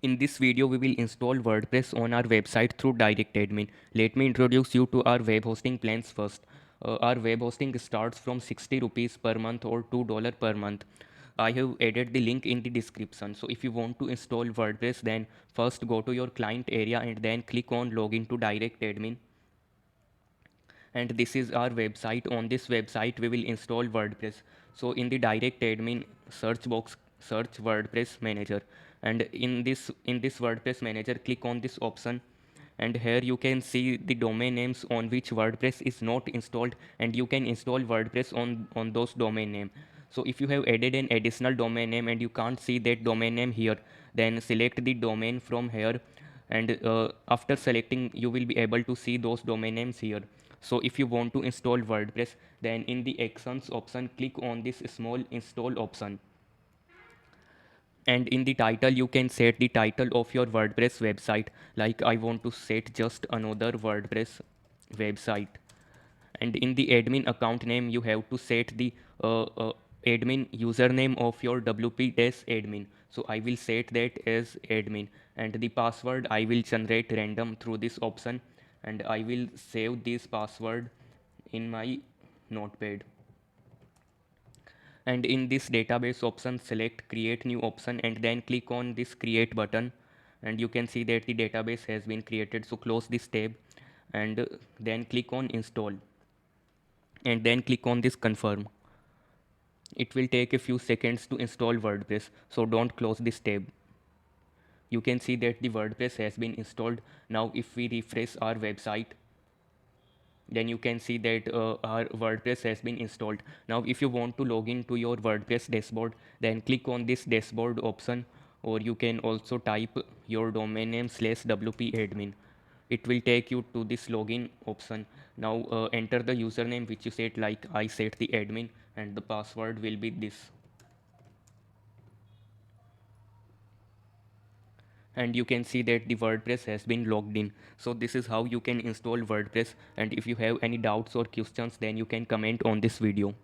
In this video, we will install WordPress on our website through DirectAdmin. Let me introduce you to our web hosting plans first. Our web hosting starts from 60 rupees per month or $2 per month. I have added the link in the description. So if you want to install WordPress, then first go to your client area and then click on login to DirectAdmin. And this is our website. On this website we will install WordPress. So in the DirectAdmin search box, search WordPress manager, and in this WordPress manager, click on this option, and here you can see the domain names on which WordPress is not installed, and you can install WordPress on those domain name. So if you have added an additional domain name and you can't see that domain name here, then select the domain from here, and after selecting you will be able to see those domain names here. So if you want to install WordPress, then in the actions option, click on this small install option, and in the title you can set the title of your WordPress website. Like I want to set just another WordPress website. And in the admin account name you have to set the admin username of your wp-admin. So I will set that as admin, and the password I will generate random through this option, and I will save this password in my notepad. And in this database option, select create new option and then click on this create button, and you can see that the database has been created. So close this tab, and then click on install, and then click on this confirm. It will take a few seconds to install WordPress, so don't close this tab. You can see that the WordPress has been installed. Now if we refresh our website, then you can see that our WordPress has been installed. Now if you want to log in to your WordPress dashboard, then click on this dashboard option, or you can also type your domain name /wp-admin. It will take you to this login option. Now enter the username which you set, like I set the admin, and the password will be this. And you can see that the WordPress has been logged in. So this is how you can install WordPress, and if you have any doubts or questions, then you can comment on this video.